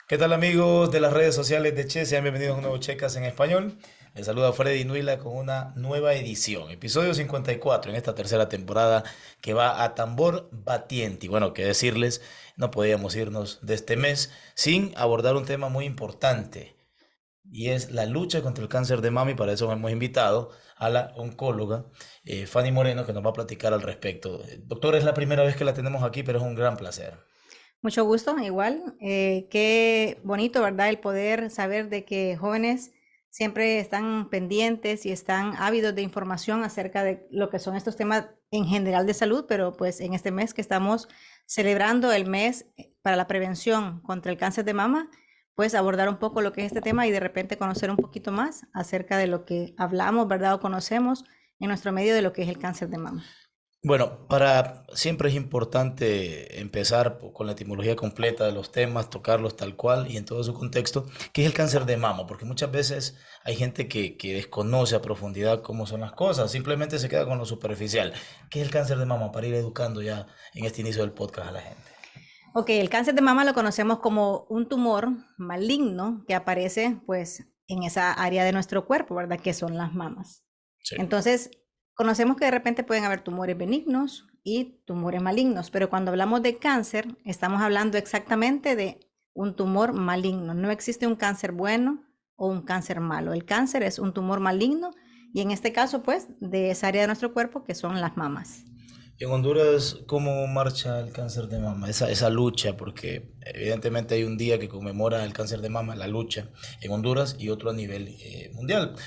¿Qué tal amigos de las redes sociales de Che? Sean bienvenidos a un nuevo Checas en Español. Les saluda Freddy Nuila con una nueva edición, episodio 54 en esta tercera temporada que va a tambor batiente. Y bueno, qué decirles, no podíamos irnos de este mes sin abordar un tema muy importante y es la lucha contra el cáncer de mama y para eso hemos invitado a la oncóloga Fanny Moreno que nos va a platicar al respecto. Doctor, es la primera vez que la tenemos aquí, pero es un gran placer. Mucho gusto, igual. Qué bonito, ¿verdad? El poder saber de que jóvenes siempre están pendientes y están ávidos de información acerca de lo que son estos temas en general de salud, pero pues en este mes que estamos celebrando el mes para la prevención contra el cáncer de mama, pues abordar un poco lo que es este tema y de repente conocer un poquito más acerca de lo que hablamos, ¿verdad? O conocemos en nuestro medio de lo que es el cáncer de mama. Bueno, siempre es importante empezar con la etimología completa de los temas, tocarlos tal cual y en todo su contexto, que es el cáncer de mama, porque muchas veces hay gente que desconoce a profundidad cómo son las cosas, simplemente se queda con lo superficial. ¿Qué es el cáncer de mama? Para ir educando ya en este inicio del podcast a la gente. Ok, el cáncer de mama lo conocemos como un tumor maligno que aparece pues en esa área de nuestro cuerpo, ¿verdad? Que son las mamas. Sí. Entonces, conocemos que de repente pueden haber tumores benignos y tumores malignos, pero cuando hablamos de cáncer, estamos hablando exactamente de un tumor maligno. No existe un cáncer bueno o un cáncer malo. El cáncer es un tumor maligno y en este caso pues de esa área de nuestro cuerpo que son las mamas. En Honduras, ¿cómo marcha el cáncer de mama? Esa lucha, porque evidentemente hay un día que conmemora el cáncer de mama, la lucha en Honduras y otro a nivel mundial.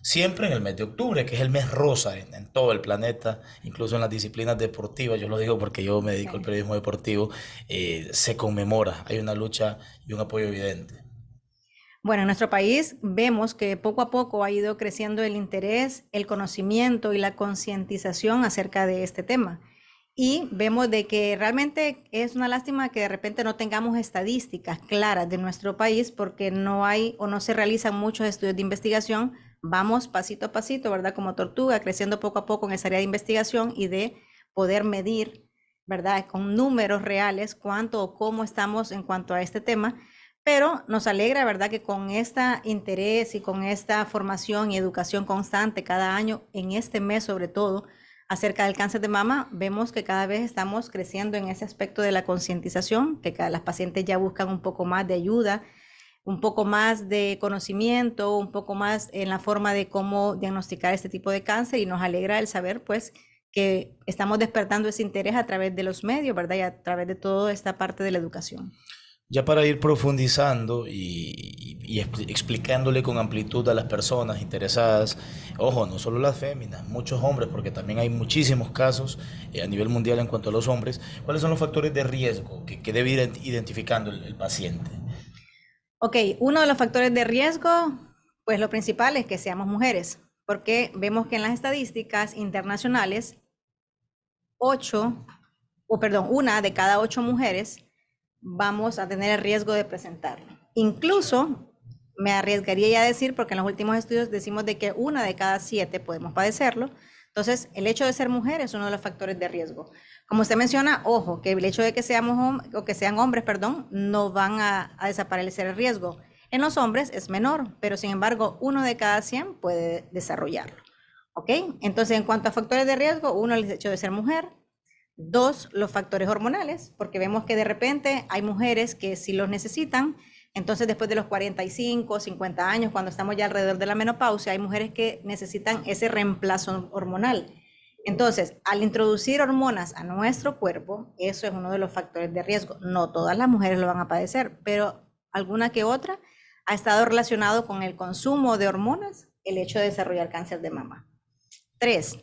Siempre en el mes de octubre, que es el mes rosa en todo el planeta, incluso en las disciplinas deportivas, yo lo digo porque yo me dedico al Sí. periodismo deportivo, se conmemora, hay una lucha y un apoyo evidente. Bueno, en nuestro país vemos que poco a poco ha ido creciendo el interés, el conocimiento y la concientización acerca de este tema. Y vemos de que realmente es una lástima que de repente no tengamos estadísticas claras de nuestro país porque no hay o no se realizan muchos estudios de investigación. Vamos pasito a pasito, ¿verdad? Como tortuga, creciendo poco a poco en esa área de investigación y de poder medir, ¿verdad? Con números reales cuánto o cómo estamos en cuanto a este tema, pero nos alegra, ¿verdad?, que con este interés y con esta formación y educación constante cada año, en este mes sobre todo, acerca del cáncer de mama, vemos que cada vez estamos creciendo en ese aspecto de la concientización, que cada, las pacientes ya buscan un poco más de ayuda, un poco más de conocimiento, un poco más en la forma de cómo diagnosticar este tipo de cáncer y nos alegra el saber, pues, que estamos despertando ese interés a través de los medios, ¿verdad? Y a través de toda esta parte de la educación. Ya para ir profundizando explicándole con amplitud a las personas interesadas, ojo, no solo las féminas, muchos hombres, porque también hay muchísimos casos a nivel mundial en cuanto a los hombres, ¿cuáles son los factores de riesgo que debe ir identificando el paciente? Ok, uno de los factores de riesgo, pues lo principal es que seamos mujeres, porque vemos que en las estadísticas internacionales, 8, o perdón, una de cada 8 mujeres vamos a tener el riesgo de presentarlo. Sí. Incluso me arriesgaría ya a decir, porque en los últimos estudios decimos de que una de cada 7 podemos padecerlo. Entonces, el hecho de ser mujer es uno de los factores de riesgo. Como usted menciona, ojo, que el hecho de que seamos o que sean hombres, perdón, no van a desaparecer el riesgo. En los hombres es menor, pero sin embargo, uno de cada 100 puede desarrollarlo. ¿Ok? Entonces, en cuanto a factores de riesgo, uno, el hecho de ser mujer. Dos, los factores hormonales, porque vemos que de repente hay mujeres que sí los necesitan. Entonces, después de los 45, 50 años, cuando estamos ya alrededor de la menopausia, hay mujeres que necesitan ese reemplazo hormonal. Entonces, al introducir hormonas a nuestro cuerpo, eso es uno de los factores de riesgo. No todas las mujeres lo van a padecer, pero alguna que otra ha estado relacionado con el consumo de hormonas, el hecho de desarrollar cáncer de mama. Tres,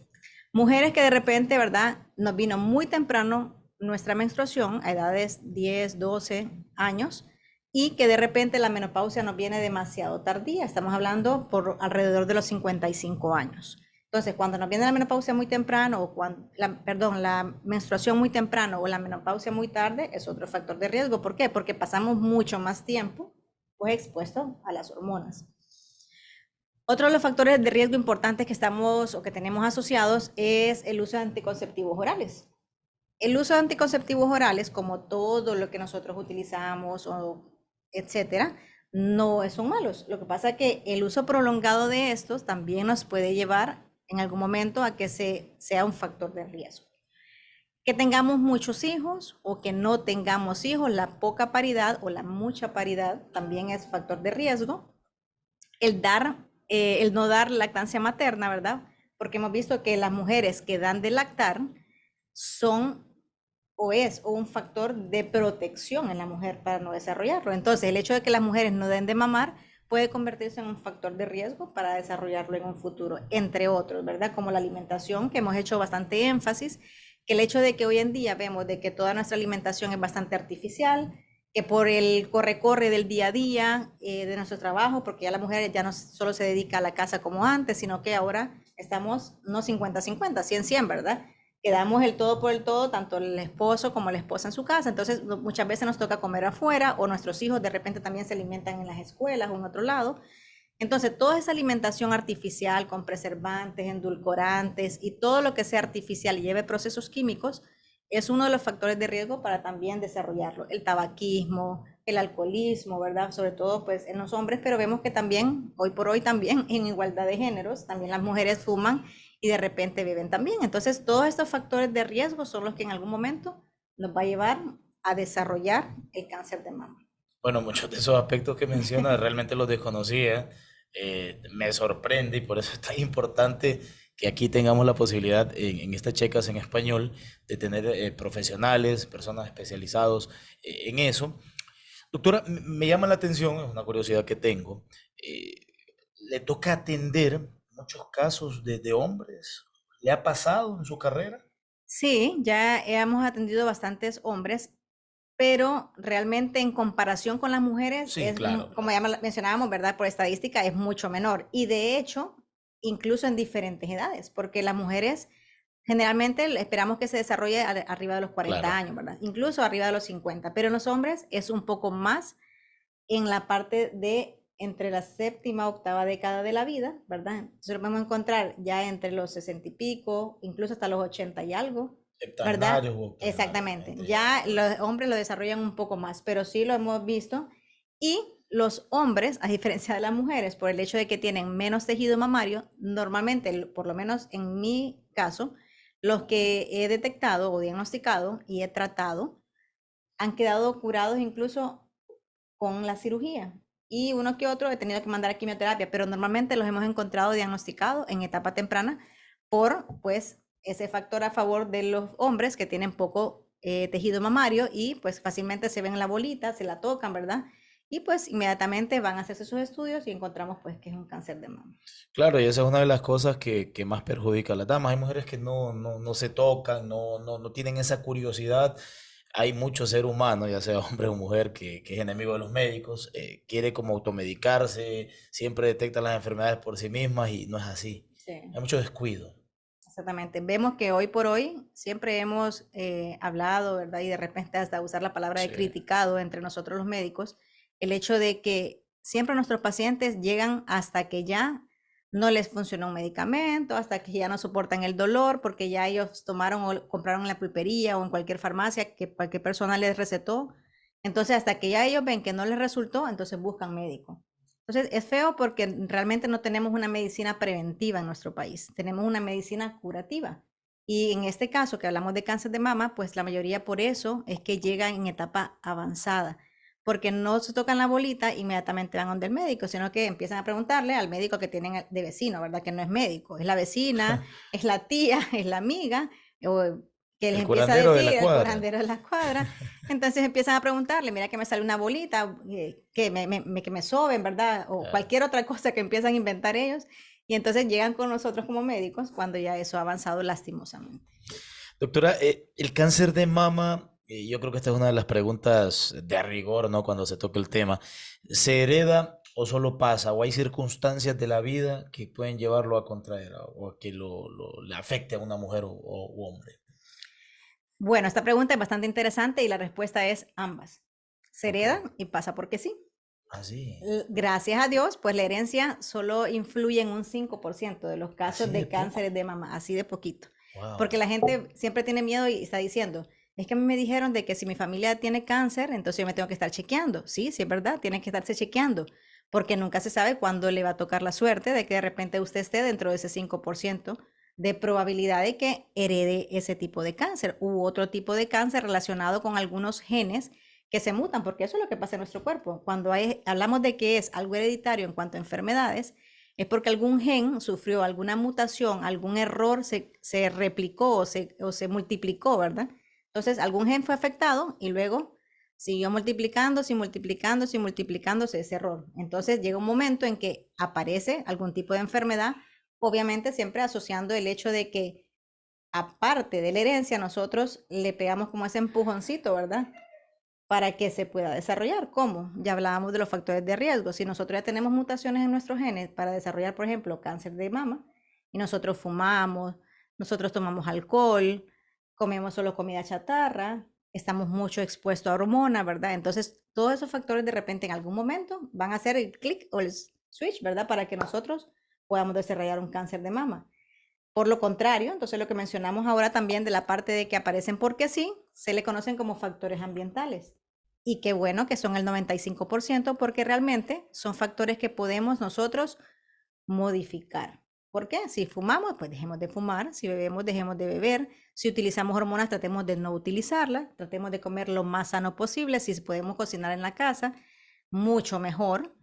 mujeres que de repente, ¿verdad? Nos vino muy temprano nuestra menstruación a edades 10, 12 años y que de repente la menopausia nos viene demasiado tardía. Estamos hablando por alrededor de los 55 años. Entonces, cuando nos viene la menopausia muy temprano o cuando, perdón, la menstruación muy temprano o la menopausia muy tarde es otro factor de riesgo. ¿Por qué? Porque pasamos mucho más tiempo pues expuestos a las hormonas. Otro de los factores de riesgo importantes que estamos o que tenemos asociados es el uso de anticonceptivos orales. El uso de anticonceptivos orales, como todo lo que nosotros utilizamos o etcétera, no son malos. Lo que pasa es que el uso prolongado de estos también nos puede llevar en algún momento a que sea un factor de riesgo. Que tengamos muchos hijos o que no tengamos hijos, la poca paridad o la mucha paridad también es factor de riesgo. El no dar lactancia materna, ¿verdad? Porque hemos visto que las mujeres que dan de lactar son es un factor de protección en la mujer para no desarrollarlo. Entonces, el hecho de que las mujeres no den de mamar puede convertirse en un factor de riesgo para desarrollarlo en un futuro, entre otros, ¿verdad? Como la alimentación, que hemos hecho bastante énfasis, que el hecho de que hoy en día vemos de que toda nuestra alimentación es bastante artificial, que por el corre-corre del día a día de nuestro trabajo, porque ya la mujer ya no solo se dedica a la casa como antes, sino que ahora estamos no 50-50, 100-100, ¿verdad? Que damos el todo por el todo, tanto el esposo como la esposa en su casa. Entonces, muchas veces nos toca comer afuera o nuestros hijos de repente también se alimentan en las escuelas o en otro lado. Entonces, toda esa alimentación artificial con preservantes, endulcorantes y todo lo que sea artificial y lleve procesos químicos es uno de los factores de riesgo para también desarrollarlo. El tabaquismo, el alcoholismo, ¿verdad? Sobre todo pues en los hombres, pero vemos que también, hoy por hoy también en igualdad de géneros, también las mujeres fuman y de repente beben también. Entonces, todos estos factores de riesgo son los que en algún momento nos va a llevar a desarrollar el cáncer de mama. Bueno, muchos de esos aspectos que menciona realmente los desconocía. Me sorprende y por eso es tan importante que aquí tengamos la posibilidad en estas checas en español de tener profesionales, personas especializados en eso. Doctora, me llama la atención, es una curiosidad que tengo. eh, ¿Le toca atender muchos casos de hombres? ¿Le ha pasado en su carrera? Sí, ya hemos atendido bastantes hombres, pero realmente en comparación con las mujeres Sí, claro, como claro. ya mencionábamos, ¿verdad? Por estadística es mucho menor. Y de hecho, incluso en diferentes edades, porque las mujeres generalmente esperamos que se desarrolle arriba de los 40 Claro. años, ¿verdad? Incluso arriba de los 50, pero en los hombres es un poco más en la parte de entre la séptima octava década de la vida, ¿verdad? Entonces lo podemos encontrar ya entre los 60 y pico, incluso hasta los 80 y algo, ¿verdad? Heptagenarios u octogenarios, Exactamente. gente ya Ya mayor. los hombres lo desarrollan un poco más, pero sí lo hemos visto. Y los hombres, a diferencia de las mujeres, por el hecho de que tienen menos tejido mamario, normalmente, por lo menos en mi caso, los que he detectado o diagnosticado y he tratado han quedado curados incluso con la cirugía. Y uno que otro he tenido que mandar a quimioterapia, pero normalmente los hemos encontrado diagnosticados en etapa temprana por, pues, ese factor a favor de los hombres que tienen poco tejido mamario y pues fácilmente se ven la bolita, se la tocan, ¿verdad? Y pues inmediatamente van a hacerse sus estudios y encontramos pues que es un cáncer de mama. Claro, y esa es una de las cosas que más perjudica a las damas. Hay mujeres que no se tocan, no tienen esa curiosidad. Hay mucho ser humano, ya sea hombre o mujer, que es enemigo de los médicos, quiere como automedicarse, siempre detecta las enfermedades por sí mismas y no es así. Sí. Hay mucho descuido. Exactamente. Vemos que hoy por hoy siempre hemos hablado, ¿verdad? Y de repente hasta usar la palabra de Sí. criticado entre nosotros los médicos, el hecho de que siempre nuestros pacientes llegan hasta que ya no les funciona un medicamento, hasta que ya no soportan el dolor, porque ya ellos tomaron o compraron en la pulpería o en cualquier farmacia que cualquier persona les recetó. Entonces, hasta que ya ellos ven que no les resultó, entonces buscan médico. Entonces, es feo porque realmente no tenemos una medicina preventiva en nuestro país, tenemos una medicina curativa. Y en este caso que hablamos de cáncer de mama, pues la mayoría por eso es que llegan en etapa avanzada, porque no se tocan la bolita, inmediatamente van donde el médico, sino que empiezan a preguntarle al médico que tienen de vecino, ¿verdad? Que no es médico, es la vecina, es la tía, es la amiga, o que les El empieza a curandero de decir la el cuadra. curandero de la cuadra. Entonces empiezan a preguntarle, mira que me sale una bolita, que me soben, ¿verdad? O Claro. cualquier otra cosa que empiezan a inventar ellos. Y entonces llegan con nosotros como médicos cuando ya eso ha avanzado lastimosamente. Doctora, el cáncer de mama, yo creo que esta es una de las preguntas de rigor, ¿no? Cuando se toca el tema. ¿Se hereda o solo pasa? ¿O hay circunstancias de la vida que pueden llevarlo a contraer o a que le afecte a una mujer u hombre? Bueno, esta pregunta es bastante interesante y la respuesta es ambas. Se Ok. hereda y pasa porque sí. Así, Gracias a Dios, pues la herencia solo influye en un 5% de los casos así de de poco. cánceres de mama, así de poquito. Porque Wow. la gente siempre tiene miedo y está diciendo, es que a mí me dijeron de que si mi familia tiene cáncer, entonces yo me tengo que estar chequeando. Sí, sí es verdad, tiene que estarse chequeando, porque nunca se sabe cuándo le va a tocar la suerte de que de repente usted esté dentro de ese 5% de probabilidad de que herede ese tipo de cáncer u otro tipo de cáncer relacionado con algunos genes que se mutan, porque eso es lo que pasa en nuestro cuerpo. Cuando hablamos de que es algo hereditario en cuanto a enfermedades, es porque algún gen sufrió alguna mutación, algún error se replicó o se multiplicó, ¿verdad? Entonces, algún gen fue afectado y luego siguió multiplicándose y multiplicándose y multiplicándose ese error. Entonces, llega un momento en que aparece algún tipo de enfermedad, obviamente siempre asociando el hecho de que, aparte de la herencia, nosotros le pegamos como ese empujoncito, ¿verdad? Para que se pueda desarrollar. ¿Cómo? Ya hablábamos de los factores de riesgo. Si nosotros ya tenemos mutaciones en nuestros genes para desarrollar, por ejemplo, cáncer de mama, y nosotros fumamos, nosotros tomamos alcohol, comemos solo comida chatarra, estamos mucho expuestos a hormonas, ¿verdad? Entonces, todos esos factores de repente en algún momento van a hacer el clic o el switch, ¿verdad? Para que nosotros podamos desarrollar un cáncer de mama. Por lo contrario, entonces lo que mencionamos ahora también de la parte de que aparecen porque sí, se le conocen como factores ambientales. Y qué bueno que son el 95% porque realmente son factores que podemos nosotros modificar. ¿Por qué? Si fumamos, pues dejemos de fumar. Si bebemos, dejemos de beber. Si utilizamos hormonas, tratemos de no utilizarlas. Tratemos de comer lo más sano posible. Si podemos cocinar en la casa, mucho mejor.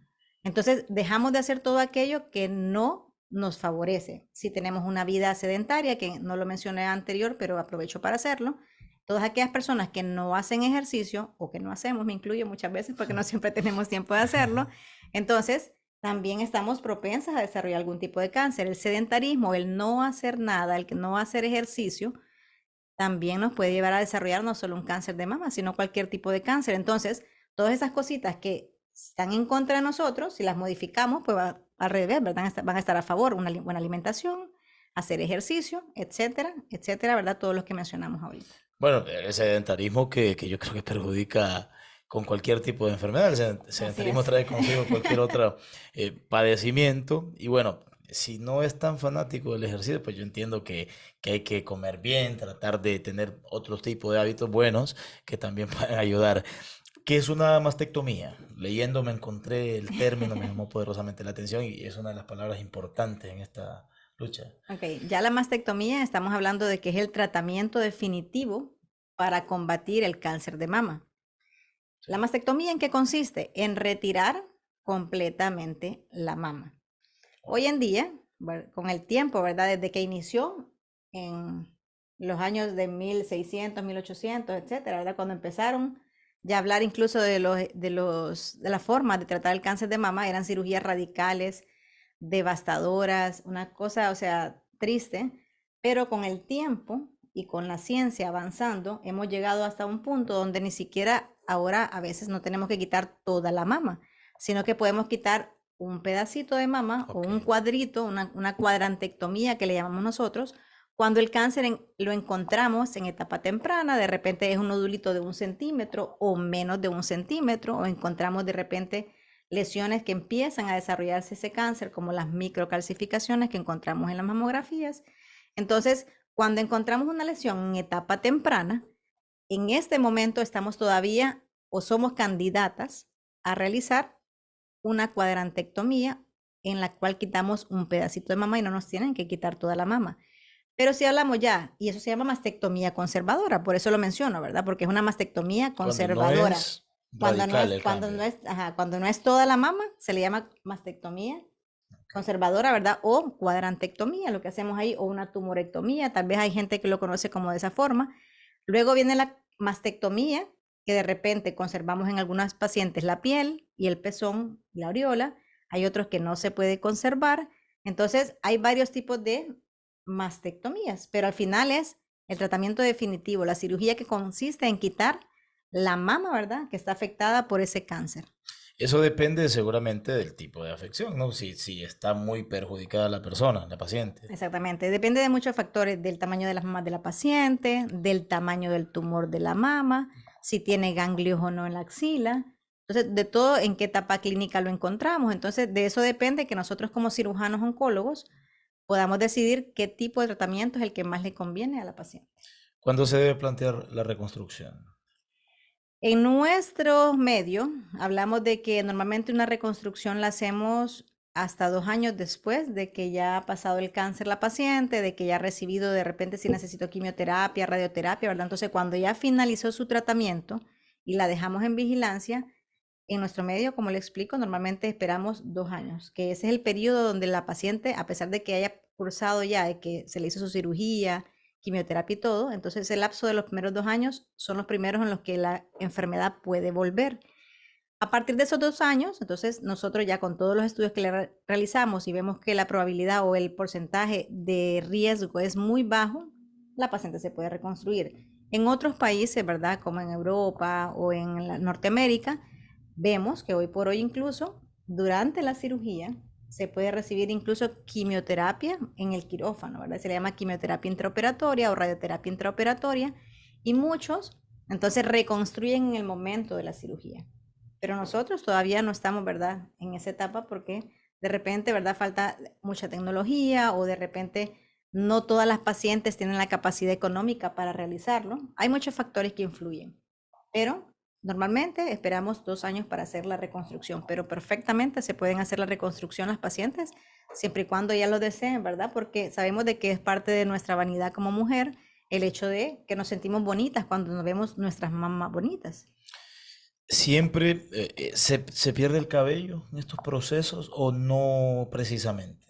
Entonces, dejamos de hacer todo aquello que no nos favorece. Si tenemos una vida sedentaria, que no lo mencioné anterior, pero aprovecho para hacerlo, todas aquellas personas que no hacen ejercicio o que no hacemos, me incluyo muchas veces porque no siempre tenemos tiempo de hacerlo, entonces también estamos propensas a desarrollar algún tipo de cáncer. El sedentarismo, el no hacer nada, el no hacer ejercicio, también nos puede llevar a desarrollar no solo un cáncer de mama, sino cualquier tipo de cáncer. Entonces, todas esas cositas que están en contra de nosotros, si las modificamos, pues al revés, ¿verdad? Van a estar a favor, una buena alimentación, hacer ejercicio, etcétera, etcétera, ¿verdad? Todos los que mencionamos ahorita. Bueno, el sedentarismo que yo creo que perjudica con cualquier tipo de enfermedad. El Así sedentarismo es. trae consigo cualquier otro padecimiento. Y bueno, si no es tan fanático del ejercicio, pues yo entiendo que hay que comer bien, tratar de tener otro tipo de hábitos buenos que también pueden ayudar. ¿Qué es una mastectomía? Leyendo me encontré el término, me llamó poderosamente la atención y es una de las palabras importantes en esta lucha. Ok, ya la mastectomía estamos hablando de que es el tratamiento definitivo para combatir el cáncer de mama. Sí. ¿La mastectomía en qué consiste? En retirar completamente la mama. Hoy en día, con el tiempo, ¿verdad? Desde que inició en los años de 1600, 1800, etcétera, ¿verdad? Cuando empezaron ya a hablar incluso de la forma de tratar el cáncer de mama, eran cirugías radicales, devastadoras, una cosa, o sea, triste, pero con el tiempo y con la ciencia avanzando, hemos llegado hasta un punto donde ni siquiera ahora a veces no tenemos que quitar toda la mama, sino que podemos quitar un pedacito de mama o un Ok. cuadrito, una cuadrantectomía que le llamamos nosotros, cuando el cáncer lo encontramos en etapa temprana, de repente es un nodulito de 1 centímetro o menos de 1 centímetro, o encontramos de repente lesiones que empiezan a desarrollarse ese cáncer, como las microcalcificaciones que encontramos en las mamografías. Entonces, cuando encontramos una lesión en etapa temprana, en este momento estamos todavía o somos candidatas a realizar una cuadrantectomía en la cual quitamos un pedacito de mama y no nos tienen que quitar toda la mama. Pero si hablamos ya, y eso se llama mastectomía conservadora, por eso lo menciono, ¿verdad? Porque es una mastectomía Cuando no conservadora. es radical el cambio. Cuando no es toda la mama, se le llama mastectomía conservadora, ¿verdad? O cuadrantectomía, lo que hacemos ahí, o una tumorectomía, tal vez hay gente que lo conoce como de esa forma. Luego viene la mastectomía, que de repente conservamos en algunas pacientes la piel y el pezón, la areola, hay otros que no se puede conservar. Entonces, hay varios tipos de mastectomías, pero al final es el tratamiento definitivo, la cirugía que consiste en quitar la mama, ¿verdad? Que está afectada por ese cáncer. Eso depende seguramente del tipo de afección, ¿no? Si está muy perjudicada la persona, la paciente. Exactamente, depende de muchos factores, del tamaño de las mamas de la paciente, del tamaño del tumor de la mama, si tiene ganglios o no en la axila. Entonces, de todo en qué etapa clínica lo encontramos. Entonces, de eso depende que nosotros como cirujanos oncólogos podamos decidir qué tipo de tratamiento es el que más le conviene a la paciente. ¿Cuándo se debe plantear la reconstrucción? En nuestro medio, hablamos de que normalmente una reconstrucción la hacemos hasta 2 años después de que ya ha pasado el cáncer la paciente, de que ya ha recibido de repente si necesitó quimioterapia, radioterapia, ¿verdad? Entonces, cuando ya finalizó su tratamiento y la dejamos en vigilancia, en nuestro medio, como le explico, normalmente esperamos 2 años, que ese es el periodo donde la paciente, a pesar de que haya cursado ya, de que se le hizo su cirugía, quimioterapia y todo, entonces el lapso de los primeros 2 años son los primeros en los que la enfermedad puede volver. A partir de esos 2 años, entonces nosotros ya con todos los estudios que le realizamos y vemos que la probabilidad o el porcentaje de riesgo es muy bajo, la paciente se puede reconstruir. En otros países, ¿verdad? Como en Europa o en Norteamérica, vemos que hoy por hoy incluso durante la cirugía se puede recibir incluso quimioterapia en el quirófano, ¿verdad? Se le llama quimioterapia intraoperatoria o radioterapia intraoperatoria y muchos entonces reconstruyen en el momento de la cirugía. Pero nosotros todavía no estamos, ¿verdad?, en esa etapa porque de repente, ¿verdad?, falta mucha tecnología o de repente no todas las pacientes tienen la capacidad económica para realizarlo. Hay muchos factores que influyen, pero normalmente esperamos 2 años para hacer la reconstrucción, pero perfectamente se pueden hacer la reconstrucción las pacientes siempre y cuando ya lo deseen, ¿verdad? Porque sabemos de que es parte de nuestra vanidad como mujer el hecho de que nos sentimos bonitas cuando nos vemos nuestras mamás bonitas. ¿Siempre se pierde el cabello en estos procesos o no precisamente?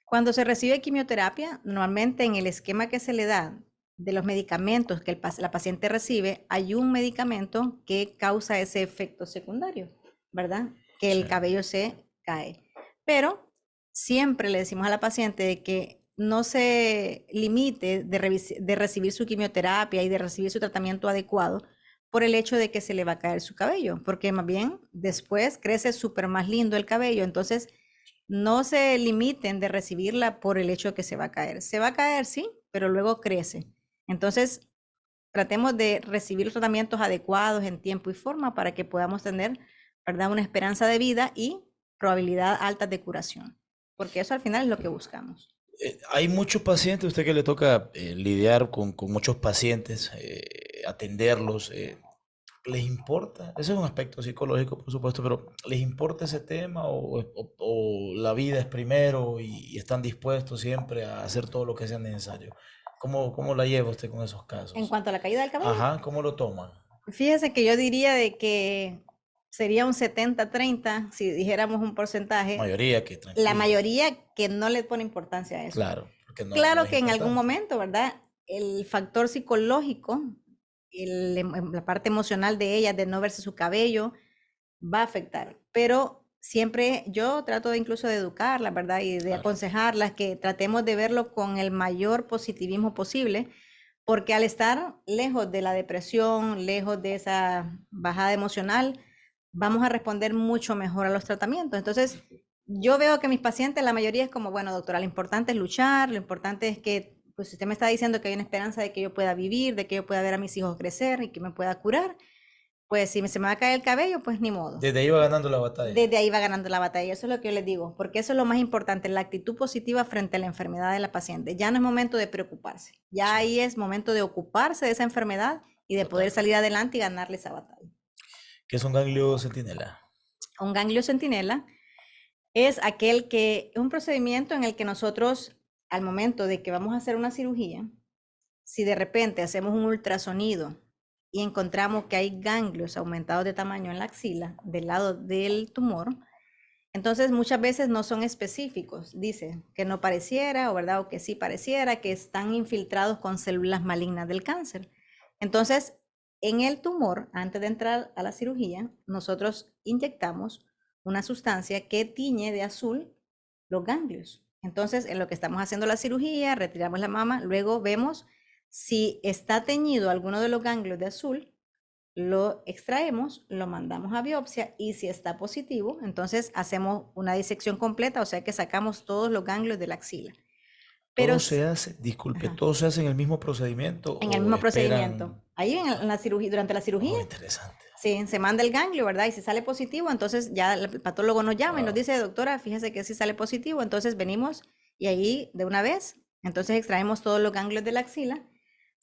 Cuando se recibe quimioterapia, normalmente en el esquema que se le da de los medicamentos que la paciente recibe, hay un medicamento que causa ese efecto secundario, ¿verdad? Que Sí. el cabello se cae. Pero siempre le decimos a la paciente de que no se limite de recibir su quimioterapia y de recibir su tratamiento adecuado por el hecho de que se le va a caer su cabello, porque más bien después crece súper más lindo el cabello, entonces no se limiten de recibirla por el hecho de que se va a caer. Se va a caer, sí, pero luego crece. Entonces, tratemos de recibir los tratamientos adecuados en tiempo y forma para que podamos tener, ¿verdad?, una esperanza de vida y probabilidad alta de curación, porque eso al final es lo que buscamos. Hay muchos pacientes, usted que le toca lidiar con muchos pacientes, atenderlos, ¿les importa? Ese es un aspecto psicológico, por supuesto, pero ¿les importa ese tema o la vida es primero y están dispuestos siempre a hacer todo lo que sea necesario? ¿Cómo la lleva usted con esos En casos? cuanto a la caída del cabello, Ajá, ¿cómo lo toman? fíjese que yo diría de que sería un 70-30 si dijéramos un porcentaje, Mayoría que la tranquilo, mayoría que no le pone importancia a eso. claro, porque no Claro es que en algún importante. momento, ¿verdad? El factor psicológico, la parte emocional de ella, de no verse su cabello, va a afectar. Pero siempre yo trato de incluso de educarlas, ¿verdad? Y de Claro. aconsejarlas que tratemos de verlo con el mayor positivismo posible, porque al estar lejos de la depresión, lejos de esa bajada emocional, vamos a responder mucho mejor a los tratamientos. Entonces, yo veo que mis pacientes, la mayoría es como, bueno, doctora, lo importante es luchar, lo importante es que, pues usted me está diciendo que hay una esperanza de que yo pueda vivir, de que yo pueda ver a mis hijos crecer y que me pueda curar, pues si se me va a caer el cabello, pues ni modo. Desde ahí va ganando la batalla. Desde ahí va ganando la batalla, eso es lo que yo les digo, porque eso es lo más importante, la actitud positiva frente a la enfermedad de la paciente. Ya no es momento de preocuparse, ya Sí, ahí es momento de ocuparse de esa enfermedad y de poder totalmente. salir adelante y ganarle esa batalla. ¿Qué es un ganglio centinela? Un ganglio centinela es un procedimiento en el que nosotros, al momento de que vamos a hacer una cirugía, si de repente hacemos un ultrasonido y encontramos que hay ganglios aumentados de tamaño en la axila del lado del tumor, entonces muchas veces no son específicos, dice que no pareciera o verdad o que sí pareciera que están infiltrados con células malignas del cáncer. Entonces, en el tumor, antes de entrar a la cirugía, nosotros inyectamos una sustancia que tiñe de azul los ganglios. Entonces, en lo que estamos haciendo la cirugía, retiramos la mama, luego vemos si está teñido alguno de los ganglios de azul, lo extraemos, lo mandamos a biopsia y si está positivo, entonces hacemos una disección completa, o sea que sacamos todos los ganglios de la axila. Pero Todo se hace, disculpe, ajá, todo se hace en el mismo procedimiento en el o mismo procedimiento. esperan. Ahí en la cirugía, durante la cirugía, Oh, interesante. sí, se manda el ganglio, ¿verdad? Y si sale positivo, entonces ya el patólogo nos llama y nos Wow. dice, doctora, fíjese que si sale positivo, entonces venimos y ahí de una vez, entonces extraemos todos los ganglios de la axila.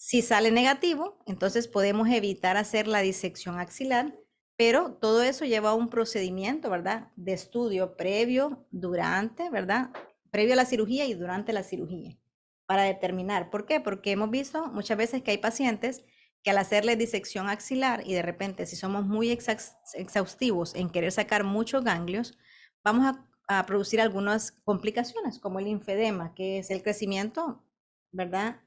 Si sale negativo, entonces podemos evitar hacer la disección axilar, pero todo eso lleva a un procedimiento, ¿verdad? De estudio previo, durante, ¿verdad? Previo a la cirugía y durante la cirugía, para determinar. ¿Por qué? Porque hemos visto muchas veces que hay pacientes que al hacerle disección axilar y de repente si somos muy exhaustivos en querer sacar muchos ganglios, vamos a producir algunas complicaciones como el linfedema, que es el crecimiento, ¿verdad?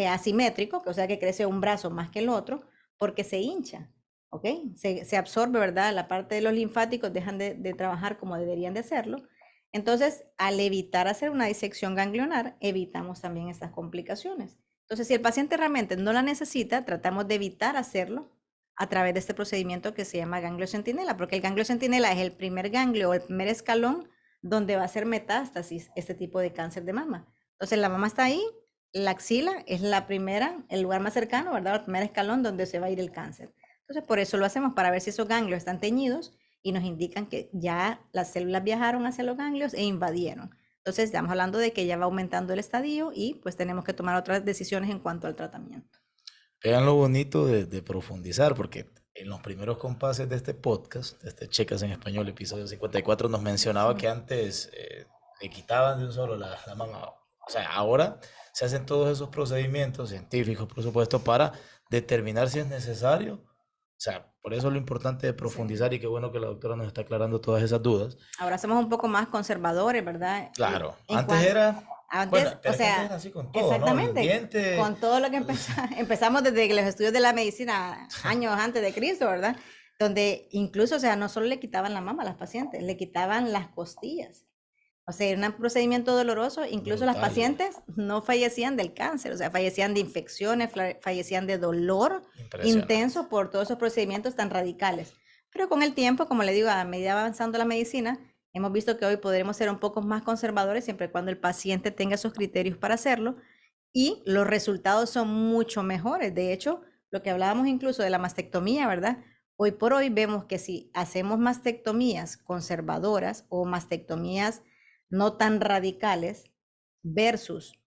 Asimétrico, o sea que crece un brazo más que el otro, porque se hincha, ¿ok? Se absorbe, ¿verdad? La parte de los linfáticos dejan de trabajar como deberían de hacerlo. Entonces, al evitar hacer una disección ganglionar, evitamos también estas complicaciones. Entonces, si el paciente realmente no la necesita, tratamos de evitar hacerlo a través de este procedimiento que se llama ganglio centinela, porque el ganglio centinela es el primer ganglio o el primer escalón donde va a ser metástasis este tipo de cáncer de mama. Entonces, la mama está ahí, la axila es la primera, el lugar más cercano, ¿verdad? El primer escalón donde se va a ir el cáncer. Entonces, por eso lo hacemos, para ver si esos ganglios están teñidos y nos indican que ya las células viajaron hacia los ganglios e invadieron. Entonces, estamos hablando de que ya va aumentando el estadio y pues tenemos que tomar otras decisiones en cuanto al tratamiento. Vean lo bonito de profundizar, porque en los primeros compases de este podcast, de este Checas en Español, episodio 54, nos mencionaba que antes le quitaban de un solo la mama. O sea, ahora se hacen todos esos procedimientos científicos, por supuesto, para determinar si es necesario. O sea, por eso lo importante de Sí. profundizar y qué bueno que la doctora nos está aclarando todas esas dudas. Ahora somos un poco más conservadores, ¿verdad? Claro, En antes cuan- era, bueno, Antes, o pero es que antes sea, era así con todo, ¿no? Los exactamente, dientes, con todo lo que empezamos desde los estudios de la medicina años antes de Cristo, ¿verdad? Donde incluso, o sea, no solo le quitaban la mama a las pacientes, le quitaban las costillas. O sea, era un procedimiento doloroso, incluso las brutal, pacientes no fallecían del cáncer, o sea, fallecían de infecciones, fallecían de dolor impresionante. intenso por todos esos procedimientos tan radicales. Pero con el tiempo, como le digo, a medida va avanzando la medicina, hemos visto que hoy podremos ser un poco más conservadores siempre y cuando el paciente tenga esos criterios para hacerlo y los resultados son mucho mejores. De hecho, lo que hablábamos incluso de la mastectomía, ¿verdad? Hoy por hoy vemos que si hacemos mastectomías conservadoras o mastectomías no tan radicales versus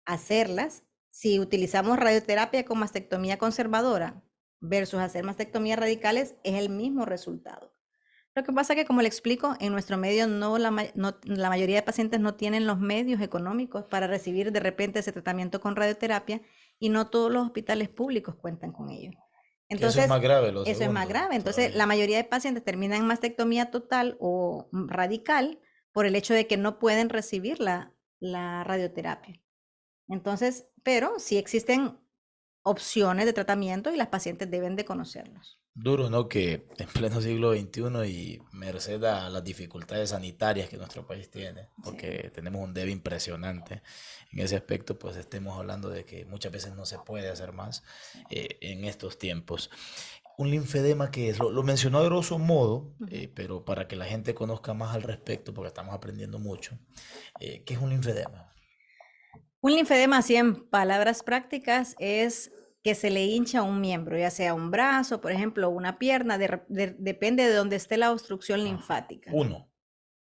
hacerlas, si utilizamos radioterapia con mastectomía conservadora versus hacer mastectomías radicales, es el mismo resultado. Lo que pasa es que, como le explico, en nuestro medio la mayoría de pacientes no tienen los medios económicos para recibir de repente ese tratamiento con radioterapia y no todos los hospitales públicos cuentan con ello. Que eso es Entonces, más grave, lo eso es más segundo, grave. Entonces, la todavía. mayoría de pacientes terminan en mastectomía total o radical por el hecho de que no pueden recibir la radioterapia. Entonces, pero sí existen opciones de tratamiento y las pacientes deben de conocerlos. Duro, ¿no? Que en pleno siglo XXI y merced a las dificultades sanitarias que nuestro país tiene, Sí. porque tenemos un debe impresionante en ese aspecto, pues estemos hablando de que muchas veces no se puede hacer más en estos tiempos. Un linfedema que es, lo mencionó a grosso modo, Ujú. pero para que la gente conozca más al respecto, porque estamos aprendiendo mucho, ¿qué es un linfedema? Un linfedema, así en palabras prácticas, es que se le hincha un miembro, ya sea un brazo, por ejemplo, una pierna, depende de donde esté la obstrucción Ajá. linfática. Uno,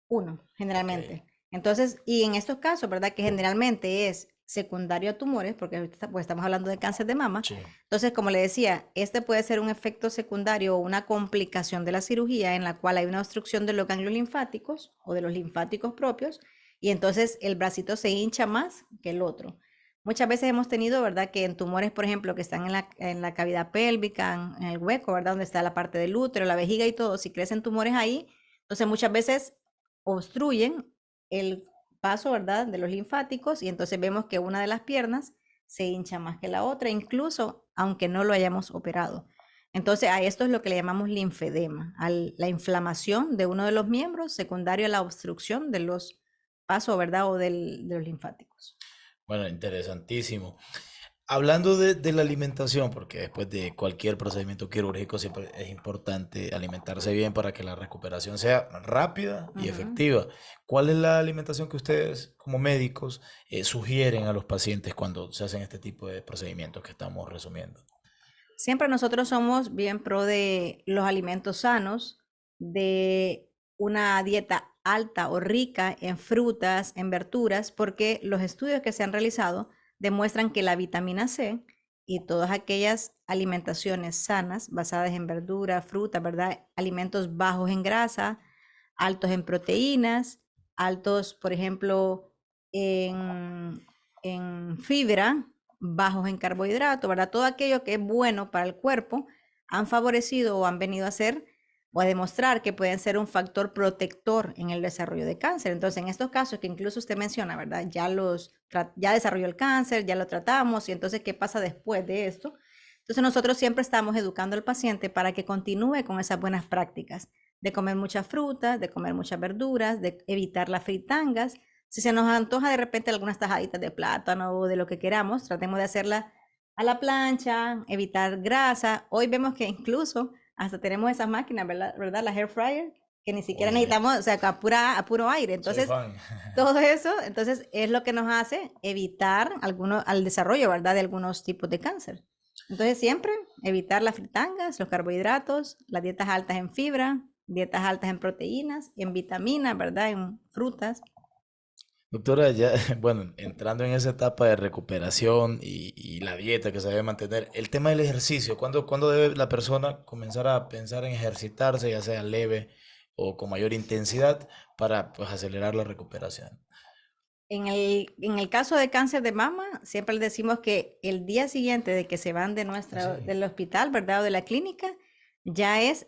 Uno, ok. generalmente. Entonces, y en estos casos, ¿verdad? Que generalmente es secundario a tumores, porque ahorita pues, estamos hablando de cáncer de mama. Sí. Entonces, como le decía, este puede ser un efecto secundario o una complicación de la cirugía en la cual hay una obstrucción de los ganglios linfáticos o de los linfáticos propios, y entonces el bracito se hincha más que el otro. Muchas veces hemos tenido, ¿verdad? Que en tumores, por ejemplo, que están en la cavidad pélvica, en el hueco, ¿verdad? Donde está la parte del útero, la vejiga y todo, si crecen tumores ahí, entonces muchas veces obstruyen el paso, ¿verdad?, de los linfáticos y entonces vemos que una de las piernas se hincha más que la otra, incluso aunque no lo hayamos operado. Entonces, a esto es lo que le llamamos linfedema, a la inflamación de uno de los miembros secundario a la obstrucción de los pasos, ¿verdad?, o de los linfáticos. Bueno, interesantísimo. Hablando de la alimentación, porque después de cualquier procedimiento quirúrgico siempre es importante alimentarse bien para que la recuperación sea rápida y Ujú. efectiva. ¿Cuál es la alimentación que ustedes como médicos sugieren a los pacientes cuando se hacen este tipo de procedimientos que estamos resumiendo? Siempre nosotros somos bien pro de los alimentos sanos, de una dieta alta o rica en frutas, en verduras, porque los estudios que se han realizado demuestran que la vitamina C y todas aquellas alimentaciones sanas basadas en verdura, fruta, ¿verdad? Alimentos bajos en grasa, altos en proteínas, altos, por ejemplo, en fibra, bajos en carbohidratos, ¿verdad? Todo aquello que es bueno para el cuerpo han favorecido o han venido a ser o a demostrar que pueden ser un factor protector en el desarrollo de cáncer. Entonces, en estos casos que incluso usted menciona, ¿verdad? Ya desarrolló el cáncer, ya lo tratamos, y entonces, ¿qué pasa después de esto? Entonces, nosotros siempre estamos educando al paciente para que continúe con esas buenas prácticas de comer muchas frutas, de comer muchas verduras, de evitar las fritangas. Si se nos antoja de repente algunas tajaditas de plátano o de lo que queramos, tratemos de hacerla a la plancha, evitar grasa. Hoy vemos que incluso hasta tenemos esas máquinas, ¿verdad? La air fryer, que ni siquiera necesitamos, o sea, a puro aire. Entonces, todo eso, entonces es lo que nos hace evitar al desarrollo, ¿verdad? De algunos tipos de cáncer. Entonces, siempre evitar las fritangas, los carbohidratos, las dietas altas en fibra, dietas altas en proteínas, en vitaminas, ¿verdad? En frutas. Doctora, ya, bueno, entrando en esa etapa de recuperación y la dieta que se debe mantener, el tema del ejercicio, ¿cuándo debe la persona comenzar a pensar en ejercitarse, ya sea leve o con mayor intensidad, para pues acelerar la recuperación? En el caso de cáncer de mama, siempre les decimos que el día siguiente de que se van del hospital, ¿verdad? O de la clínica, ya es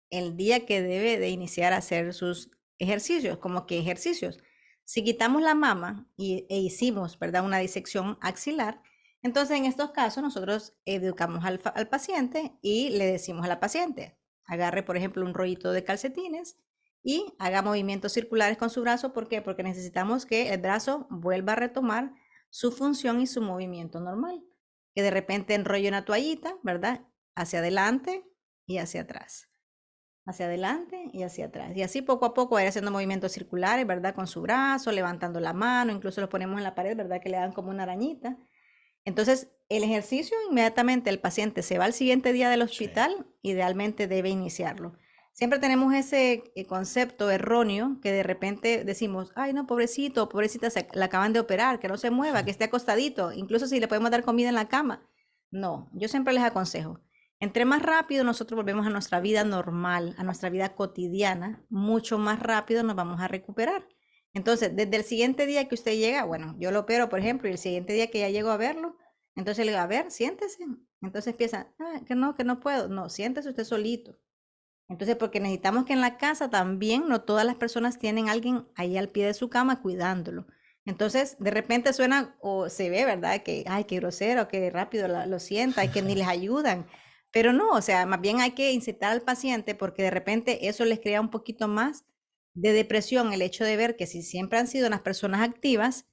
el día que debe de iniciar a hacer sus ejercicios, como que ejercicios. Si quitamos la mama e hicimos, ¿verdad? Una disección axilar, entonces en estos casos nosotros educamos al paciente y le decimos a la paciente, agarre, por ejemplo, un rollito de calcetines y haga movimientos circulares con su brazo. ¿Por qué? Porque necesitamos que el brazo vuelva a retomar su función y su movimiento normal. Que de repente enrolle una toallita, ¿verdad? Hacia adelante y hacia atrás. Hacia adelante y hacia atrás. Y así poco a poco va a ir haciendo movimientos circulares, ¿verdad? Con su brazo, levantando la mano, incluso lo ponemos en la pared, ¿verdad? Que le dan como una arañita. Entonces, el ejercicio, inmediatamente el paciente se va al siguiente día del hospital, idealmente debe iniciarlo. Siempre tenemos ese concepto erróneo que de repente decimos, ay no, pobrecito, pobrecita, la acaban de operar, que no se mueva, que esté acostadito, incluso si le podemos dar comida en la cama. No, yo siempre les aconsejo, entre más rápido nosotros volvemos a nuestra vida normal, a nuestra vida cotidiana, mucho más rápido nos vamos a recuperar. Entonces, desde el siguiente día que usted llega, bueno, yo lo opero, por ejemplo, y el siguiente día que ya llego a verlo, entonces le digo, a ver, siéntese. Entonces empieza, que no puedo. No, siéntese usted solito. Entonces, porque necesitamos que en la casa también no todas las personas tienen a alguien ahí al pie de su cama cuidándolo. Entonces, de repente suena o se ve, ¿verdad? Que, ay, qué grosero, qué rápido lo sienta, y que ni les ayudan. Pero no, o sea, más bien hay que incitar al paciente porque de repente eso les crea un poquito más de depresión, el hecho de ver que si siempre han sido unas personas activas,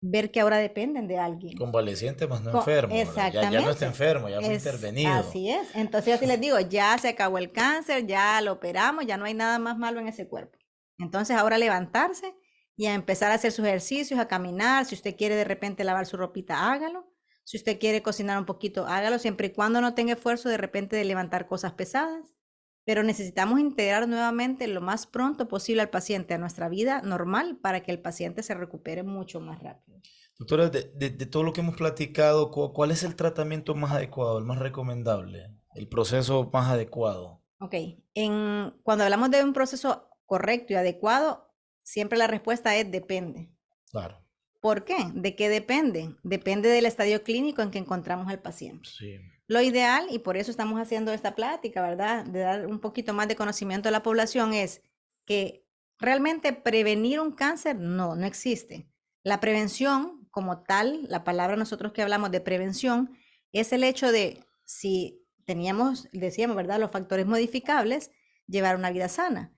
ver que ahora dependen de alguien. Convaleciente más no enfermo, ¿verdad? Ya no está Exactamente. enfermo, ya fue intervenido. Así es. Entonces, yo sí les digo, ya se acabó el cáncer, ya lo operamos, ya no hay nada más malo en ese cuerpo. Entonces, ahora levantarse y a empezar a hacer sus ejercicios, a caminar. Si usted quiere de repente lavar su ropita, hágalo. Si usted quiere cocinar un poquito, hágalo, siempre y cuando no tenga esfuerzo de repente de levantar cosas pesadas. Pero necesitamos integrar nuevamente lo más pronto posible al paciente a nuestra vida normal para que el paciente se recupere mucho más rápido. Doctora, de todo lo que hemos platicado, ¿cuál es el tratamiento más adecuado, el más recomendable, el proceso más adecuado? Ok, cuando hablamos de un proceso correcto y adecuado, siempre la respuesta es depende. Claro, ¿Por qué? ¿De qué depende? Depende del estadio clínico en que encontramos al paciente. sí. Lo ideal, y por eso estamos haciendo esta plática, ¿verdad? De dar un poquito más de conocimiento a la población, es que realmente prevenir un cáncer no existe. La prevención como tal, la palabra nosotros que hablamos de prevención, es el hecho de si decíamos, ¿verdad? Los factores modificables, llevar una vida sana.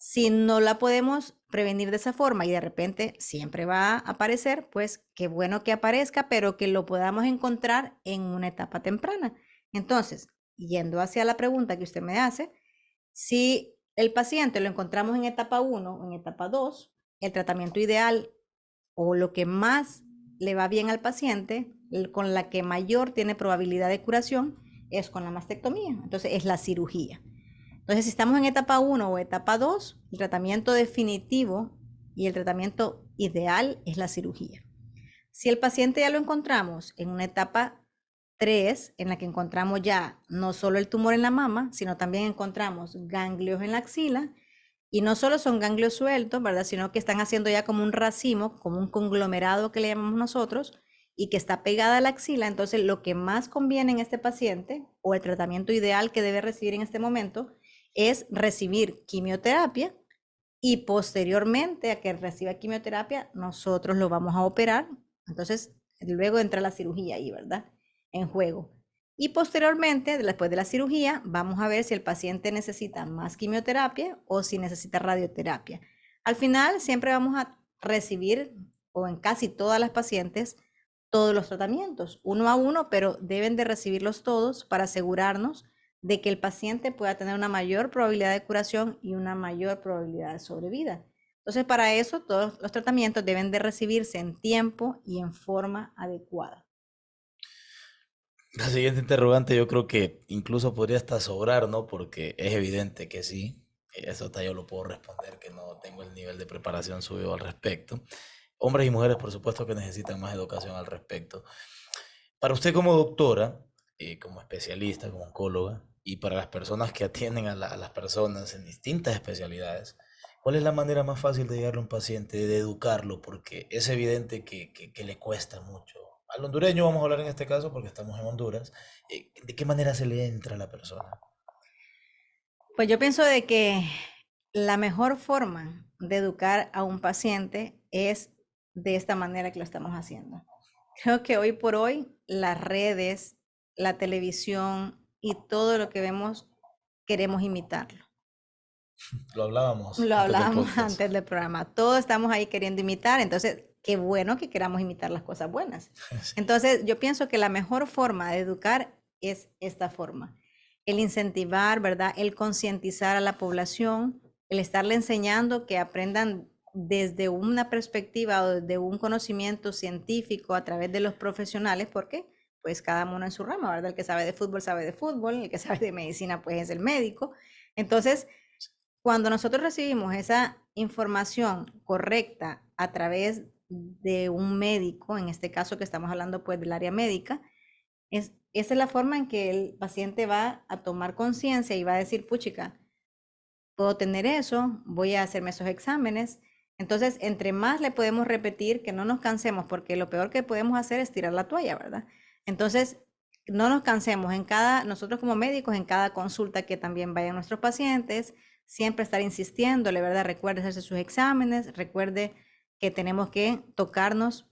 Si no la podemos prevenir de esa forma y de repente siempre va a aparecer, pues qué bueno que aparezca, pero que lo podamos encontrar en una etapa temprana. Entonces, yendo hacia la pregunta que usted me hace, si el paciente lo encontramos en etapa 1 o en etapa 2, el tratamiento ideal o lo que más le va bien al paciente, con la que mayor tiene probabilidad de curación, es con la mastectomía. Entonces, es la cirugía. Entonces, si estamos en etapa 1 o etapa 2, el tratamiento definitivo y el tratamiento ideal es la cirugía. Si el paciente ya lo encontramos en una etapa 3, en la que encontramos ya no solo el tumor en la mama, sino también encontramos ganglios en la axila, y no solo son ganglios sueltos, ¿verdad? Sino que están haciendo ya como un racimo, como un conglomerado que le llamamos nosotros, y que está pegada a la axila. Entonces, lo que más conviene en este paciente, o el tratamiento ideal que debe recibir en este momento, es recibir quimioterapia, y posteriormente a que reciba quimioterapia, nosotros lo vamos a operar. Entonces, luego entra la cirugía ahí, ¿verdad? En juego. Y posteriormente, después de la cirugía, vamos a ver si el paciente necesita más quimioterapia o si necesita radioterapia. Al final, siempre vamos a recibir, o en casi todas las pacientes, todos los tratamientos, uno a uno, pero deben de recibirlos todos para asegurarnos de que el paciente pueda tener una mayor probabilidad de curación y una mayor probabilidad de sobrevida. Entonces, para eso, todos los tratamientos deben de recibirse en tiempo y en forma adecuada. La siguiente interrogante yo creo que incluso podría hasta sobrar, ¿no? Porque es evidente que sí. Eso hasta yo lo puedo responder, que no tengo el nivel de preparación suyo al respecto. Hombres y mujeres, por supuesto, que necesitan más educación al respecto. Para usted como doctora, como especialista, como oncóloga, y para las personas que atienden a las personas en distintas especialidades, ¿cuál es la manera más fácil de llegarle a un paciente, de educarlo? Porque es evidente que le cuesta mucho. Al hondureño vamos a hablar en este caso porque estamos en Honduras. ¿De qué manera se le entra a la persona? Pues yo pienso de que la mejor forma de educar a un paciente es de esta manera que lo estamos haciendo. Creo que hoy por hoy las redes, la televisión y todo lo que vemos queremos imitarlo. Lo hablábamos Lo antes del hablábamos podcast. antes del programa. Todos estamos ahí queriendo imitar, entonces qué bueno que queramos imitar las cosas buenas. Sí. Entonces yo pienso que la mejor forma de educar es esta forma. El incentivar, ¿verdad? El concientizar a la población, el estarle enseñando que aprendan desde una perspectiva o desde un conocimiento científico a través de los profesionales, porque pues cada uno en su rama, ¿verdad? El que sabe de fútbol, el que sabe de medicina pues es el médico. Entonces, cuando nosotros recibimos esa información correcta a través de un médico, en este caso que estamos hablando pues del área médica, esa es la forma en que el paciente va a tomar conciencia y va a decir, puchica, puedo tener eso, voy a hacerme esos exámenes. Entonces, entre más le podemos repetir, que no nos cansemos, porque lo peor que podemos hacer es tirar la toalla, ¿verdad? Entonces, no nos cansemos nosotros como médicos, en cada consulta que también vayan nuestros pacientes, siempre estar insistiéndole, ¿verdad? Recuerde hacerse sus exámenes, recuerde que tenemos que tocarnos,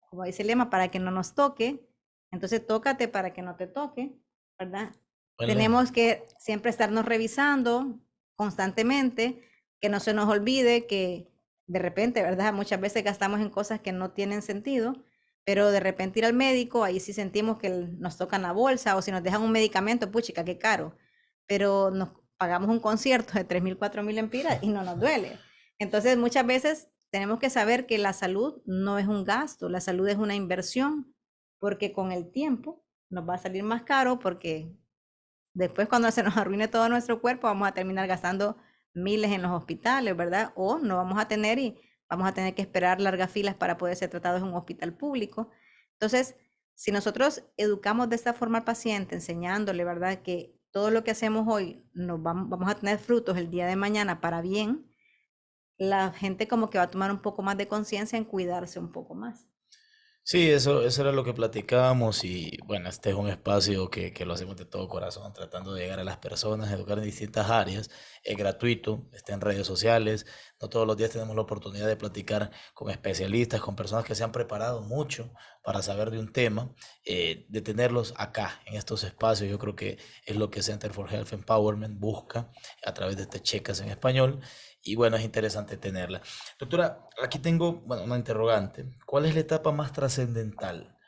como dice el lema, para que no nos toque. Entonces, tócate para que no te toque, ¿verdad? Buen lema. Tenemos que siempre estarnos revisando constantemente, que no se nos olvide que de repente, ¿verdad? Muchas veces gastamos en cosas que no tienen sentido, pero de repente ir al médico, ahí sí sentimos que nos tocan la bolsa o si nos dejan un medicamento, puchica, qué caro, pero nos pagamos un concierto de 3.000, 4.000 lempiras y no nos duele. Entonces, muchas veces tenemos que saber que la salud no es un gasto, la salud es una inversión, porque con el tiempo nos va a salir más caro porque después, cuando se nos arruine todo nuestro cuerpo, vamos a terminar gastando miles en los hospitales, ¿verdad? O no vamos a tener y vamos a tener que esperar largas filas para poder ser tratados en un hospital público. Entonces, si nosotros educamos de esta forma al paciente, enseñándole, ¿verdad? Que todo lo que hacemos hoy vamos a tener frutos el día de mañana para bien, la gente como que va a tomar un poco más de conciencia en cuidarse un poco más. Sí, eso era lo que platicábamos y bueno, este es un espacio que lo hacemos de todo corazón, tratando de llegar a las personas, educar en distintas áreas. Es gratuito, está en redes sociales. No todos los días tenemos la oportunidad de platicar con especialistas, con personas que se han preparado mucho para saber de un tema, de tenerlos acá, en estos espacios. Yo creo que es lo que Center for Health Empowerment busca a través de este Checas en español. Y bueno, es interesante tenerla. Doctora, aquí tengo, bueno, una interrogante. ¿Cuál es la etapa más trascendental?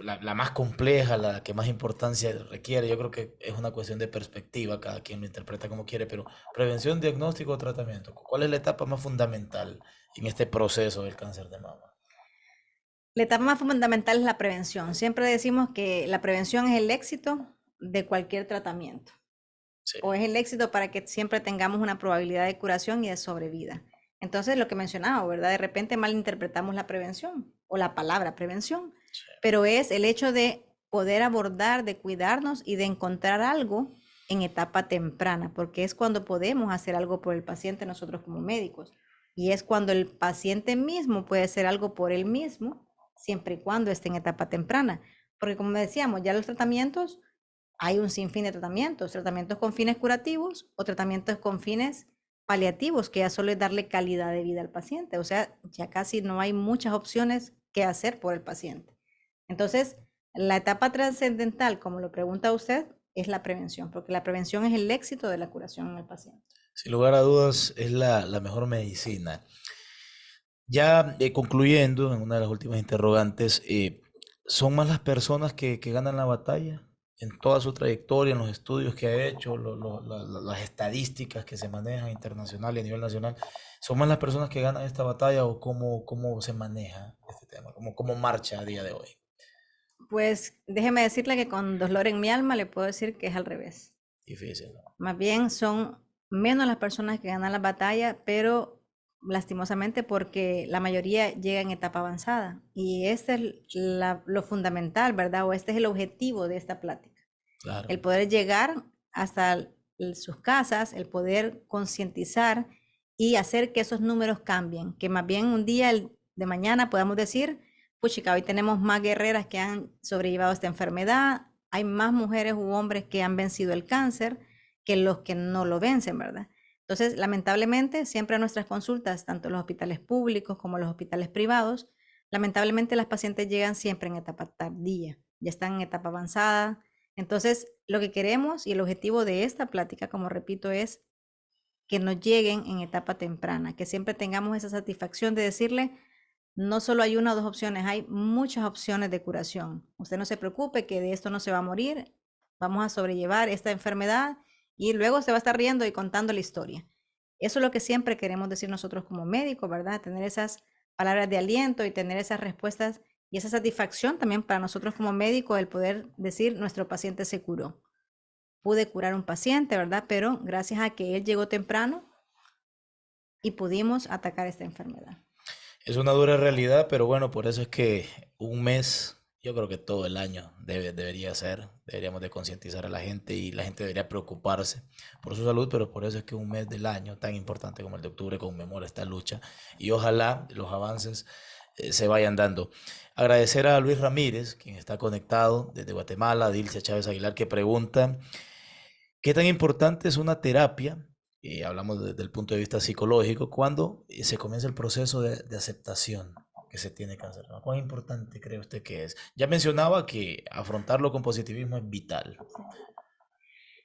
La más compleja, la que más importancia requiere. Yo creo que es una cuestión de perspectiva, cada quien lo interpreta como quiere, pero prevención, diagnóstico o tratamiento. ¿Cuál es la etapa más fundamental en este proceso del cáncer de mama? La etapa más fundamental es la prevención. Siempre decimos que la prevención es el éxito de cualquier tratamiento, Sí, o es el éxito para que siempre tengamos una probabilidad de curación y de sobrevida. Entonces, lo que mencionaba, ¿verdad? De repente malinterpretamos la prevención o la palabra prevención, pero es el hecho de poder abordar, de cuidarnos y de encontrar algo en etapa temprana, porque es cuando podemos hacer algo por el paciente nosotros como médicos. Y es cuando el paciente mismo puede hacer algo por él mismo, siempre y cuando esté en etapa temprana. Porque como decíamos, ya los tratamientos, hay un sinfín de tratamientos con fines curativos o tratamientos con fines paliativos, que ya solo es darle calidad de vida al paciente. O sea, ya casi no hay muchas opciones que hacer por el paciente. Entonces, la etapa trascendental, como lo pregunta usted, es la prevención, porque la prevención es el éxito de la curación en el paciente. Sin lugar a dudas, es la mejor medicina. Ya concluyendo, en una de las últimas interrogantes, ¿son más las personas que ganan la batalla en toda su trayectoria, en los estudios que ha hecho, las estadísticas que se manejan internacional y a nivel nacional? ¿Son más las personas que ganan esta batalla o cómo se maneja este tema? ¿Cómo marcha a día de hoy? Pues déjeme decirle que con dolor en mi alma le puedo decir que es al revés. Difícil, ¿no? Más bien son menos las personas que ganan la batalla, pero lastimosamente porque la mayoría llega en etapa avanzada. Y este es lo fundamental, ¿verdad? O este es el objetivo de esta plática. Claro. El poder llegar hasta sus casas, el poder concientizar y hacer que esos números cambien. Que más bien un día de mañana podamos decir, puchica, hoy tenemos más guerreras que han sobrellevado esta enfermedad, hay más mujeres u hombres que han vencido el cáncer que los que no lo vencen, ¿verdad? Entonces, lamentablemente, siempre a nuestras consultas, tanto en los hospitales públicos como en los hospitales privados, lamentablemente las pacientes llegan siempre en etapa tardía, ya están en etapa avanzada. Entonces, lo que queremos y el objetivo de esta plática, como repito, es que nos lleguen en etapa temprana, que siempre tengamos esa satisfacción de decirle, no solo hay una o dos opciones, hay muchas opciones de curación. Usted no se preocupe que de esto no se va a morir, vamos a sobrellevar esta enfermedad y luego se va a estar riendo y contando la historia. Eso es lo que siempre queremos decir nosotros como médicos, ¿verdad? Tener esas palabras de aliento y tener esas respuestas y esa satisfacción también para nosotros como médicos, el poder decir, nuestro paciente se curó. Pude curar un paciente, ¿verdad? Pero gracias a que él llegó temprano y pudimos atacar esta enfermedad. Es una dura realidad, pero bueno, por eso es que un mes, yo creo que todo el año debería ser, deberíamos de concientizar a la gente y la gente debería preocuparse por su salud, pero por eso es que un mes del año tan importante como el de octubre conmemora esta lucha y ojalá los avances se vayan dando. Agradecer a Luis Ramírez, quien está conectado desde Guatemala, a Dilcia Chávez Aguilar, que pregunta, ¿qué tan importante es una terapia? Hablamos desde el punto de vista psicológico, cuando se comienza el proceso de aceptación que se tiene cáncer, ¿no? ¿Cuán importante cree usted que es? Ya mencionaba que afrontarlo con positivismo es vital.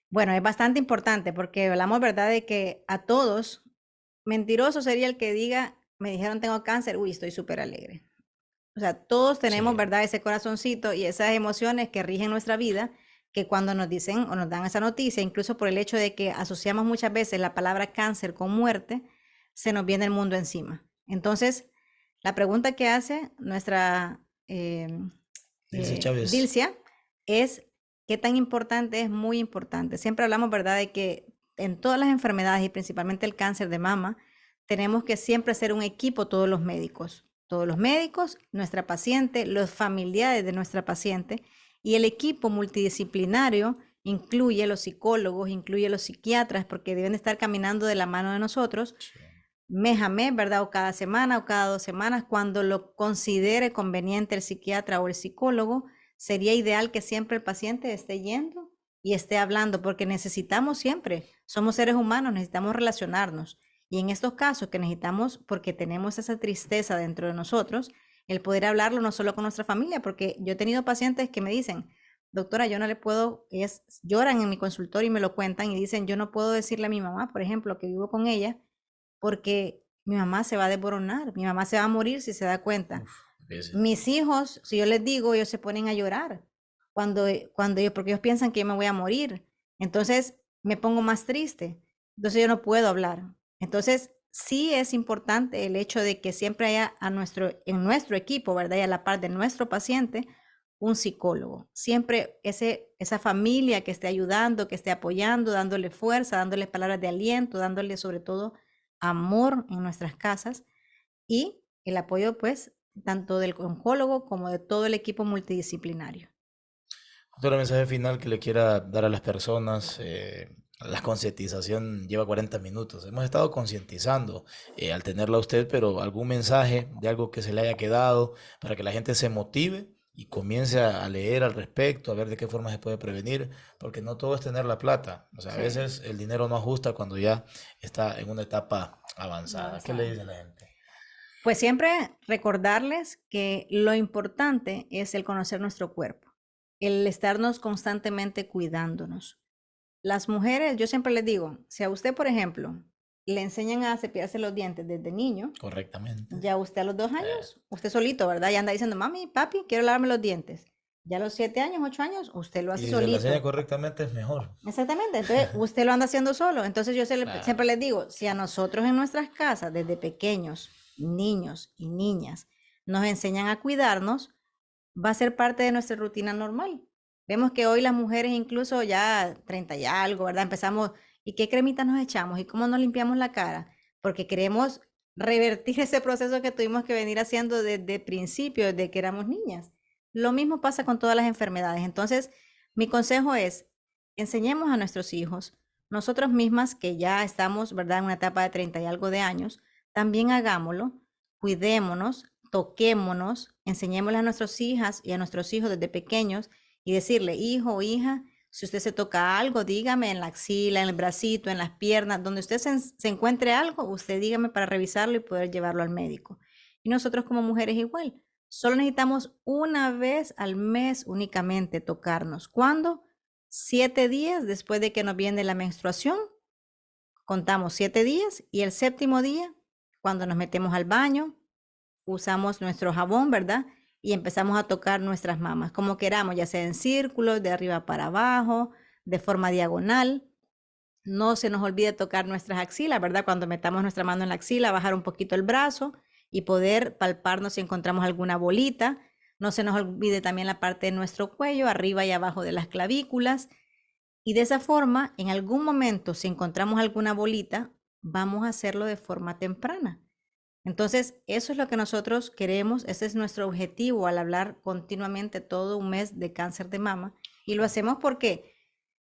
Bueno, es bastante importante porque hablamos, ¿verdad?, de que a todos, mentiroso sería el que diga, me dijeron tengo cáncer, uy, estoy súper alegre. O sea, todos tenemos, Sí, ¿verdad?, ese corazoncito y esas emociones que rigen nuestra vida, que cuando nos dicen o nos dan esa noticia, incluso por el hecho de que asociamos muchas veces la palabra cáncer con muerte, se nos viene el mundo encima. Entonces, la pregunta que hace nuestra Dilcia Chávez. Dilcia es, ¿qué tan importante es? Muy importante. Siempre hablamos, ¿verdad?, de que en todas las enfermedades y principalmente el cáncer de mama, tenemos que siempre ser un equipo todos los médicos, nuestra paciente, los familiares de nuestra paciente y el equipo multidisciplinario incluye los psicólogos, incluye los psiquiatras, porque deben estar caminando de la mano de nosotros Sí. mes a mes, ¿verdad? O cada semana o cada 2 semanas, cuando lo considere conveniente el psiquiatra o el psicólogo, sería ideal que siempre el paciente esté yendo y esté hablando, porque necesitamos siempre, somos seres humanos, necesitamos relacionarnos. Y en estos casos que necesitamos, porque tenemos esa tristeza dentro de nosotros, el poder hablarlo no solo con nuestra familia, porque yo he tenido pacientes que me dicen, doctora, yo no le puedo, ellas lloran en mi consultorio y me lo cuentan y dicen, yo no puedo decirle a mi mamá, por ejemplo, que vivo con ella, porque mi mamá se va a desboronar, mi mamá se va a morir si se da cuenta. Uf, difícil. Mis hijos, si yo les digo, ellos se ponen a llorar cuando ellos, porque ellos piensan que yo me voy a morir. Entonces me pongo más triste. Entonces yo no puedo hablar. Entonces sí es importante el hecho de que siempre haya en nuestro equipo, ¿verdad? Y a la par de nuestro paciente, un psicólogo. Siempre esa familia que esté ayudando, que esté apoyando, dándole fuerza, dándole palabras de aliento, dándole sobre todo amor en nuestras casas y el apoyo pues tanto del oncólogo como de todo el equipo multidisciplinario. Doctora, mensaje final que le quiera dar a las personas. La concientización lleva 40 minutos. Hemos estado concientizando al tenerla a usted, pero algún mensaje de algo que se le haya quedado para que la gente se motive y comience a leer al respecto, a ver de qué forma se puede prevenir, porque no todo es tener la plata. O sea, a Sí, veces el dinero no ajusta cuando ya está en una etapa no avanzada. ¿Qué le avanzada. dice a la gente? Pues siempre recordarles que lo importante es el conocer nuestro cuerpo, el estarnos constantemente cuidándonos. Las mujeres, yo siempre les digo, si a usted, por ejemplo, le enseñan a cepillarse los dientes desde niño, Correctamente. ya usted a los 2 Eh, años, usted solito, ¿verdad? Ya anda diciendo, mami, papi, quiero lavarme los dientes. Ya a los 7 años, 8 años, usted lo y hace si se la enseña solito. correctamente es mejor. Exactamente, entonces usted lo anda haciendo solo. Entonces yo siempre Claro. les digo, si a nosotros en nuestras casas, desde pequeños, niños y niñas, nos enseñan a cuidarnos, va a ser parte de nuestra rutina normal. Vemos que hoy las mujeres incluso ya 30 y algo, ¿verdad? Empezamos, ¿y qué cremita nos echamos? ¿Y cómo nos limpiamos la cara? Porque queremos revertir ese proceso que tuvimos que venir haciendo desde principio, desde que éramos niñas. Lo mismo pasa con todas las enfermedades. Entonces, mi consejo es, enseñemos a nuestros hijos, nosotros mismas que ya estamos, ¿verdad?, en una etapa de 30 y algo de años, también hagámoslo, cuidémonos, toquémonos, enseñémosle a nuestras hijas y a nuestros hijos desde pequeños y decirle, hijo o hija, si usted se toca algo, dígame en la axila, en el bracito, en las piernas, donde usted se encuentre algo, usted dígame para revisarlo y poder llevarlo al médico. Y nosotros como mujeres igual, solo necesitamos una vez al mes únicamente tocarnos. ¿Cuándo? 7 días después de que nos viene la menstruación, contamos 7 días y el séptimo día, cuando nos metemos al baño, usamos nuestro jabón, ¿verdad? Y empezamos a tocar nuestras mamas, como queramos, ya sea en círculos, de arriba para abajo, de forma diagonal. No se nos olvide tocar nuestras axilas, ¿verdad? Cuando metamos nuestra mano en la axila, bajar un poquito el brazo y poder palparnos si encontramos alguna bolita. No se nos olvide también la parte de nuestro cuello, arriba y abajo de las clavículas. Y de esa forma, en algún momento, si encontramos alguna bolita, vamos a hacerlo de forma temprana. Entonces, eso es lo que nosotros queremos, ese es nuestro objetivo al hablar continuamente todo un mes de cáncer de mama. Y lo hacemos porque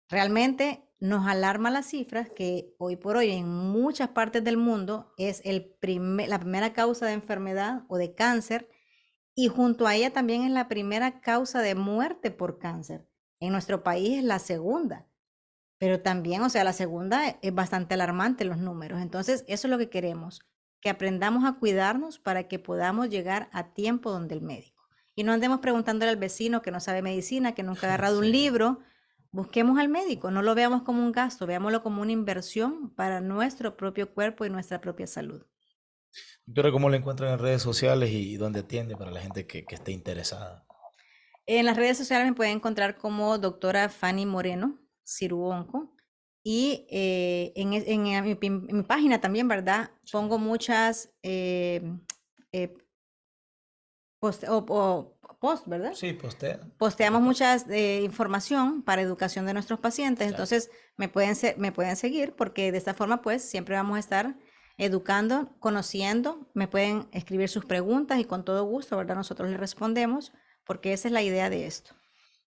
realmente nos alarma las cifras que hoy por hoy en muchas partes del mundo es la primera causa de enfermedad o de cáncer y junto a ella también es la primera causa de muerte por cáncer. En nuestro país es la segunda. Pero también, o sea, la segunda es bastante alarmante los números. Entonces, eso es lo que queremos, que aprendamos a cuidarnos para que podamos llegar a tiempo donde el médico. Y no andemos preguntándole al vecino que no sabe medicina, que nunca ha agarrado un Sí. libro. Busquemos al médico, no lo veamos como un gasto, veámoslo como una inversión para nuestro propio cuerpo y nuestra propia salud. Doctora, ¿cómo la encuentran en redes sociales y dónde atiende para la gente que esté interesada? En las redes sociales me pueden encontrar como doctora Fanny Moreno, Ciruonco. Y en mi página también, ¿verdad? Sí. Pongo muchas post, ¿verdad? Sí, postea. Posteamos muchas información para educación de nuestros pacientes. Claro. Entonces, me pueden seguir porque de esta forma, pues, siempre vamos a estar educando, conociendo. Me pueden escribir sus preguntas y con todo gusto, ¿verdad? Nosotros les respondemos porque esa es la idea de esto.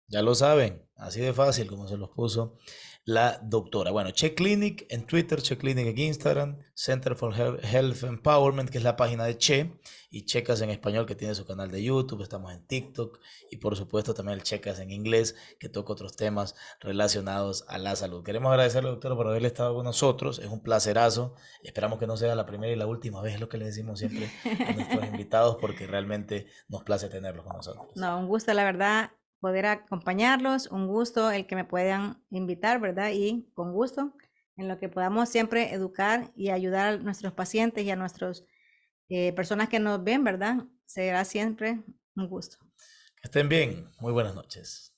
Ya lo saben, así de fácil como se los puso la doctora. Bueno, Che Clinic en Twitter, Che Clinic en Instagram, Center for Health Empowerment, que es la página de Che, y Checas en español, que tiene su canal de YouTube, estamos en TikTok, y por supuesto también el Checas en inglés, que toca otros temas relacionados a la salud. Queremos agradecerle, doctora, por haberle estado con nosotros, es un placerazo, esperamos que no sea la primera y la última vez, es lo que le decimos siempre a nuestros invitados, porque realmente nos place tenerlos con nosotros. No, un gusto, la verdad, poder acompañarlos, un gusto el que me puedan invitar, ¿verdad? Y con gusto, en lo que podamos siempre educar y ayudar a nuestros pacientes y a nuestras personas que nos ven, ¿verdad? Será siempre un gusto. Que estén bien, muy buenas noches.